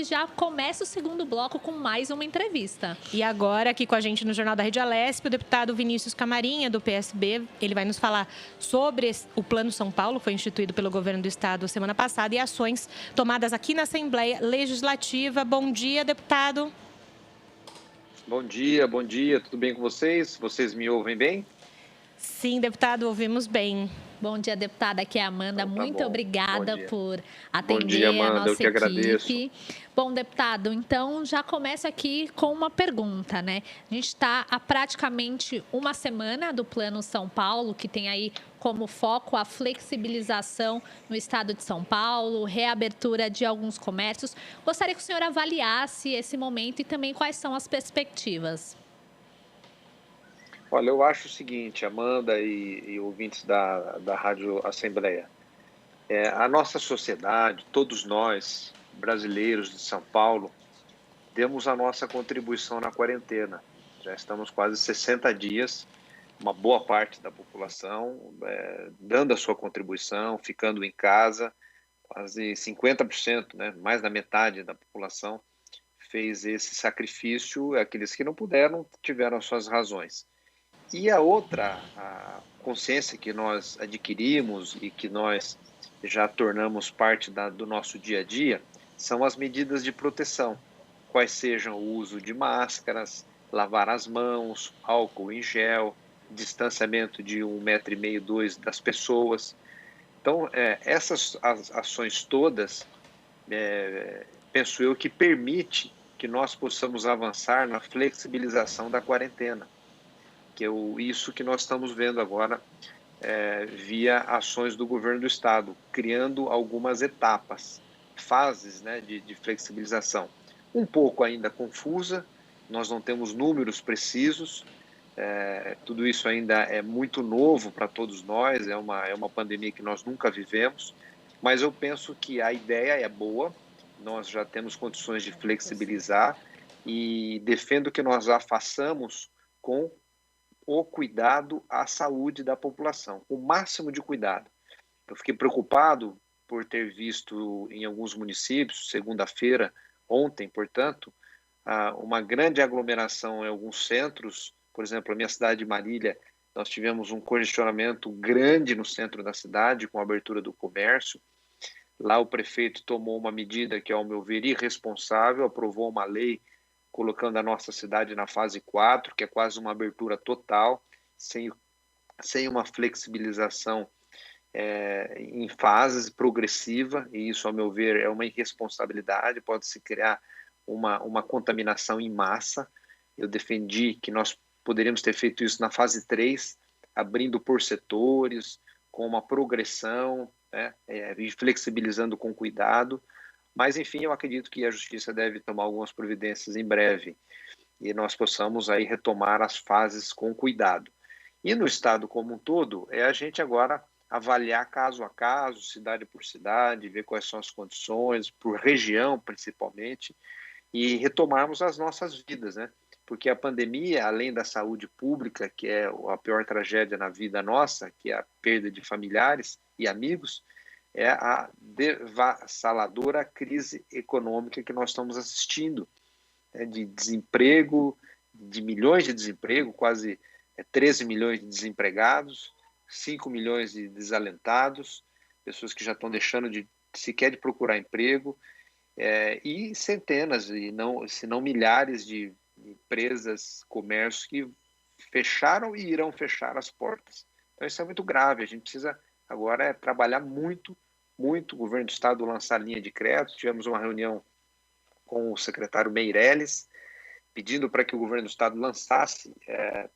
Já começa o segundo bloco com mais uma entrevista. E agora, aqui com a gente no Jornal da Rede Alesp, o deputado Vinícius Camarinha, do PSB, ele vai nos falar sobre o Plano São Paulo, que foi instituído pelo governo do estado semana passada, e ações tomadas aqui na Assembleia Legislativa. Bom dia, deputado. Bom dia, tudo bem com vocês? Vocês me ouvem bem? Sim, deputado, ouvimos bem. Bom dia, deputada. Aqui é a Amanda. Então, Muito obrigada por atender Bom dia, Amanda. a nossa Eu que agradeço. equipe. Bom, deputado, então já começo aqui com uma pergunta, né? A gente está há praticamente uma semana do Plano São Paulo, que tem aí como foco a flexibilização no estado de São Paulo, reabertura de alguns comércios. Gostaria que o senhor avaliasse esse momento e também quais são as perspectivas. Olha, eu acho o seguinte, Amanda e ouvintes da Rádio Assembleia, a nossa sociedade, todos nós, brasileiros de São Paulo, demos a nossa contribuição na quarentena. Já estamos quase 60 dias, uma boa parte da população dando a sua contribuição, ficando em casa, quase 50%, né, mais da metade da população fez esse sacrifício, aqueles que não puderam tiveram as suas razões. E a consciência que nós adquirimos e que nós já tornamos parte do nosso dia a dia são as medidas de proteção, quais sejam o uso de máscaras, lavar as mãos, álcool em gel, distanciamento de 1,5 m, 2 das pessoas. Então, essas ações todas, penso eu, que permite que nós possamos avançar na flexibilização da quarentena, que é isso que nós estamos vendo agora via ações do governo do estado, criando algumas etapas, fases, né, de flexibilização. Um pouco ainda confusa, nós não temos números precisos, tudo isso ainda é muito novo para todos nós, é uma pandemia que nós nunca vivemos, mas eu penso que a ideia é boa, nós já temos condições de flexibilizar e defendo que nós a façamos com o cuidado à saúde da população, o máximo de cuidado. Eu fiquei preocupado por ter visto em alguns municípios, segunda-feira, ontem, portanto, uma grande aglomeração em alguns centros. Por exemplo, a minha cidade de Marília, nós tivemos um congestionamento grande no centro da cidade, com a abertura do comércio. Lá o prefeito tomou uma medida que, ao meu ver, irresponsável, aprovou uma lei colocando a nossa cidade na fase 4, que é quase uma abertura total, sem uma flexibilização em fases progressiva, e isso, ao meu ver, é uma irresponsabilidade, pode-se criar uma contaminação em massa. Eu defendi que nós poderíamos ter feito isso na fase 3, abrindo por setores, com uma progressão, né, e flexibilizando com cuidado. Mas, enfim, eu acredito que a Justiça deve tomar algumas providências em breve e nós possamos aí retomar as fases com cuidado. E no estado como um todo, a gente agora avaliar caso a caso, cidade por cidade, ver quais são as condições, por região principalmente, e retomarmos as nossas vidas, né? Porque a pandemia, além da saúde pública, que é a pior tragédia na vida nossa, que é a perda de familiares e amigos, é a devassaladora crise econômica que nós estamos assistindo, de desemprego, de milhões de desemprego, quase 13 milhões de desempregados, 5 milhões de desalentados, pessoas que já estão deixando sequer de procurar emprego, e centenas, se não milhares de empresas, comércios que fecharam e irão fechar as portas. Então isso é muito grave, a gente precisa agora trabalhar muito, o governo do estado lançar linha de crédito. Tivemos uma reunião com o secretário Meirelles, pedindo para que o governo do estado lançasse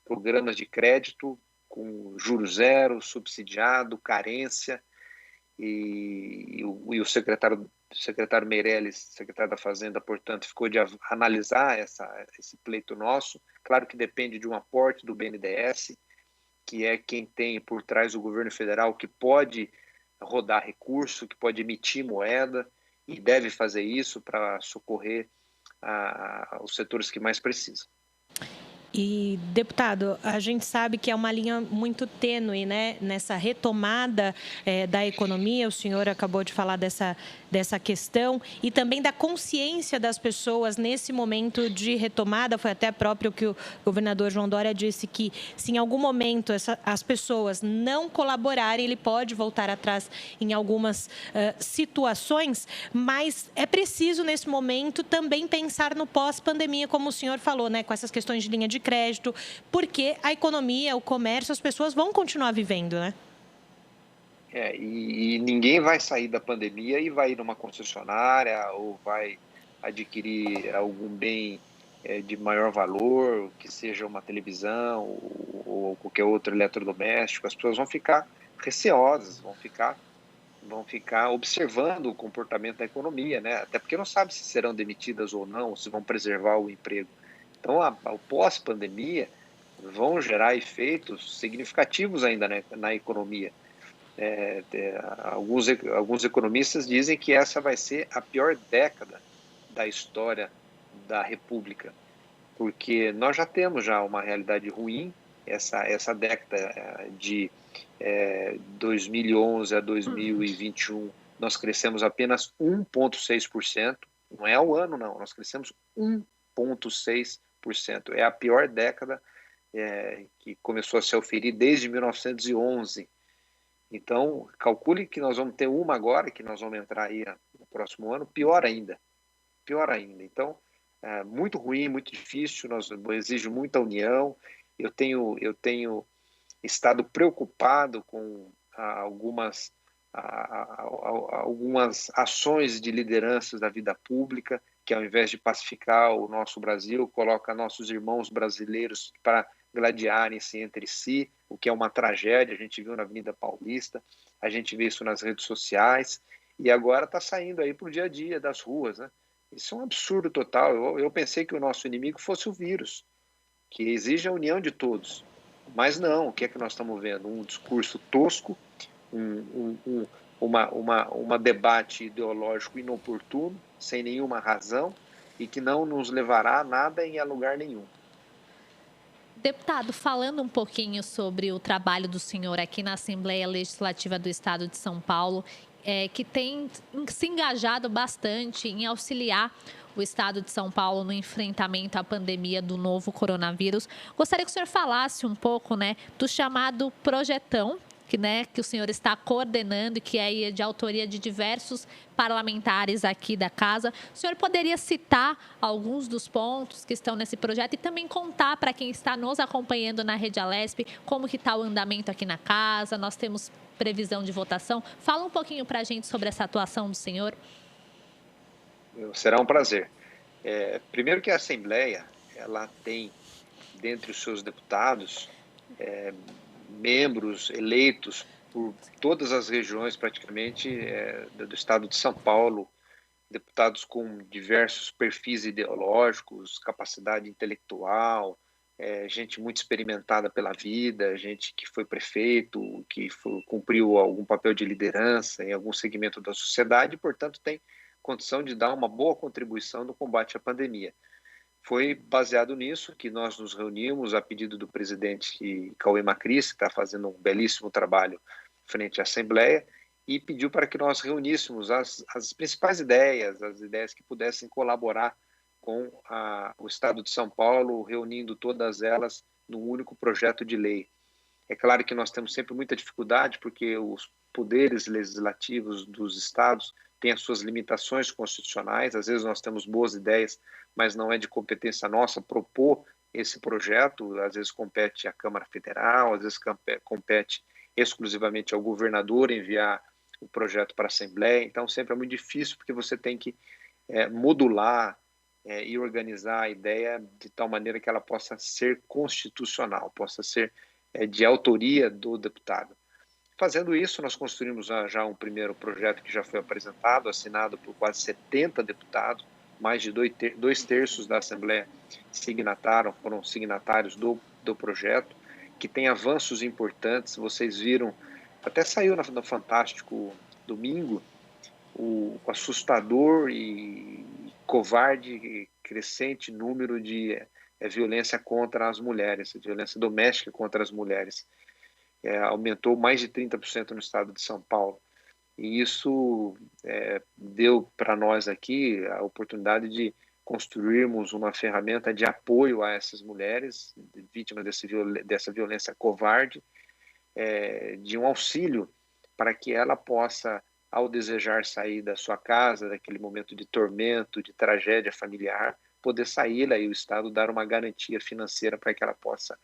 programas de crédito com juros zero, subsidiado, carência, e o secretário Meirelles, secretário da Fazenda, portanto, ficou de analisar esse pleito nosso. Claro que depende de um aporte do BNDES, que é quem tem por trás o governo federal, que pode rodar recurso, que pode emitir moeda, e deve fazer isso para socorrer os setores que mais precisam. E, deputado, a gente sabe que é uma linha muito tênue, né, nessa retomada da economia. O senhor acabou de falar dessa questão e também da consciência das pessoas nesse momento de retomada. Foi até próprio que o governador João Dória disse que, se em algum momento as pessoas não colaborarem, ele pode voltar atrás em algumas situações, mas é preciso, nesse momento, também pensar no pós-pandemia, como o senhor falou, né, com essas questões de linha de crédito, porque a economia, o comércio, as pessoas vão continuar vivendo, né? E ninguém vai sair da pandemia e vai ir numa concessionária ou vai adquirir algum bem de maior valor, que seja uma televisão ou qualquer outro eletrodoméstico. As pessoas vão ficar receosas, vão ficar observando o comportamento da economia, né? Até porque não sabe se serão demitidas ou não, se vão preservar o emprego. Então, o pós-pandemia vão gerar efeitos significativos ainda na economia. Alguns economistas dizem que essa vai ser a pior década da história da República, porque nós já temos uma realidade ruim. Essa década de 2011 a 2021, nós crescemos apenas 1,6%, não é ao ano, não, nós crescemos 1,6%. É a pior década que começou a se oferir desde 1911. Então, calcule que nós vamos ter uma agora, que nós vamos entrar aí no próximo ano, pior ainda. Então, muito ruim, muito difícil, exige muita união. Eu tenho estado preocupado com algumas ações de lideranças da vida pública, que ao invés de pacificar o nosso Brasil, coloca nossos irmãos brasileiros para gladiarem-se entre si, o que é uma tragédia. A gente viu na Avenida Paulista, a gente vê isso nas redes sociais, e agora está saindo aí para o dia a dia das ruas, né? Isso é um absurdo total. Eu pensei que o nosso inimigo fosse o vírus, que exige a união de todos. Mas não, o que é que nós estamos vendo? Um discurso tosco, uma debate ideológico inoportuno, sem nenhuma razão, e que não nos levará a nada em lugar nenhum. Deputado, falando um pouquinho sobre o trabalho do senhor aqui na Assembleia Legislativa do Estado de São Paulo, que tem se engajado bastante em auxiliar o Estado de São Paulo no enfrentamento à pandemia do novo coronavírus. Gostaria que o senhor falasse um pouco, né, do chamado Projetão, que o senhor está coordenando e que é de autoria de diversos parlamentares aqui da casa. O senhor poderia citar alguns dos pontos que estão nesse projeto e também contar para quem está nos acompanhando na Rede Alesp como que está o andamento aqui na casa? Nós temos previsão de votação. Fala um pouquinho para a gente sobre essa atuação do senhor. Será um prazer. Primeiro que a Assembleia, ela tem, dentre os seus deputados, membros eleitos por todas as regiões praticamente do estado de São Paulo, deputados com diversos perfis ideológicos, capacidade intelectual, gente muito experimentada pela vida, gente que foi prefeito, que cumpriu algum papel de liderança em algum segmento da sociedade e, portanto, tem condição de dar uma boa contribuição no combate à pandemia. Foi baseado nisso que nós nos reunimos a pedido do presidente Cauê Macris, que está fazendo um belíssimo trabalho frente à Assembleia, e pediu para que nós reuníssemos as principais ideias, as ideias que pudessem colaborar com o Estado de São Paulo, reunindo todas elas num único projeto de lei. É claro que nós temos sempre muita dificuldade, porque os poderes legislativos dos estados têm as suas limitações constitucionais. Às vezes nós temos boas ideias, mas não é de competência nossa propor esse projeto. Às vezes compete à Câmara Federal, às vezes compete exclusivamente ao governador enviar o projeto para a Assembleia. Então sempre é muito difícil, porque você tem que modular e organizar a ideia de tal maneira que ela possa ser constitucional, possa ser de autoria do deputado. Fazendo isso, nós construímos já um primeiro projeto que já foi apresentado, assinado por quase 70 deputados, mais de 2/3 da Assembleia foram signatários do projeto, que tem avanços importantes. Vocês viram, até saiu no Fantástico domingo, o assustador e covarde crescente número de violência contra as mulheres, violência doméstica contra as mulheres. Aumentou mais de 30% no estado de São Paulo. E isso deu para nós aqui a oportunidade de construirmos uma ferramenta de apoio a essas mulheres vítimas dessa violência covarde, de um auxílio para que ela possa, ao desejar sair da sua casa, daquele momento de tormento, de tragédia familiar, poder sair lá e o Estado dar uma garantia financeira para que ela possa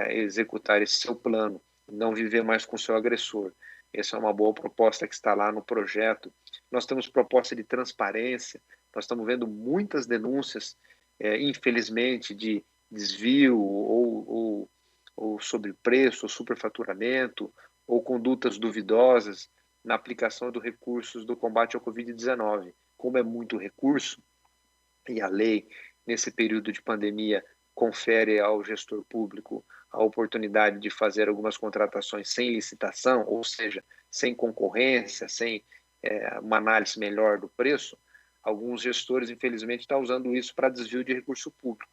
executar esse seu plano, não viver mais com o seu agressor. Essa é uma boa proposta que está lá no projeto. Nós temos proposta de transparência, nós estamos vendo muitas denúncias, infelizmente, de desvio ou sobrepreço, ou superfaturamento, ou condutas duvidosas na aplicação dos recursos do combate ao Covid-19. Como é muito recurso, e a lei, nesse período de pandemia, confere ao gestor público a oportunidade de fazer algumas contratações sem licitação, ou seja, sem concorrência, sem uma análise melhor do preço, alguns gestores, infelizmente, estão usando isso para desvio de recurso público.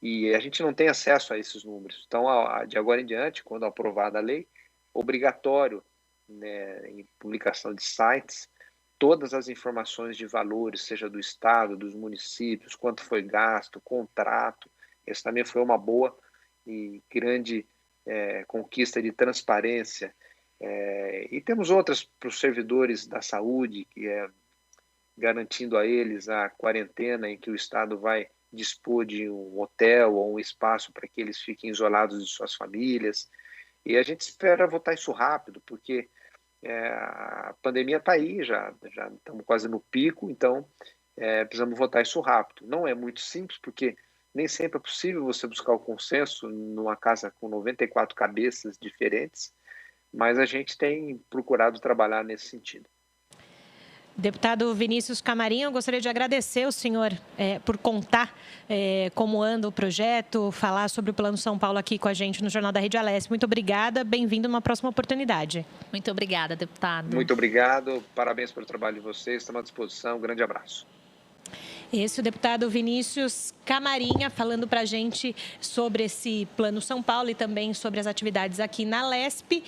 E a gente não tem acesso a esses números. Então, de agora em diante, quando aprovada a lei, obrigatório, né, em publicação de sites, todas as informações de valores, seja do Estado, dos municípios, quanto foi gasto, contrato. Essa também foi uma boa e grande conquista de transparência. E temos outras para os servidores da saúde, que é garantindo a eles a quarentena em que o Estado vai dispor de um hotel ou um espaço para que eles fiquem isolados de suas famílias. E a gente espera votar isso rápido, porque a pandemia está aí, já estamos quase no pico, então precisamos votar isso rápido. Não é muito simples, porque nem sempre é possível você buscar o consenso numa casa com 94 cabeças diferentes, mas a gente tem procurado trabalhar nesse sentido. Deputado Vinícius Camarinha, eu gostaria de agradecer o senhor por contar como anda o projeto, falar sobre o Plano São Paulo aqui com a gente no Jornal da Rede Alesp. Muito obrigada, bem-vindo numa próxima oportunidade. Muito obrigada, deputado. Muito obrigado, parabéns pelo trabalho de vocês, estamos à disposição, um grande abraço. Esse é o deputado Vinícius Camarinha falando para a gente sobre esse Plano São Paulo e também sobre as atividades aqui na Alesp.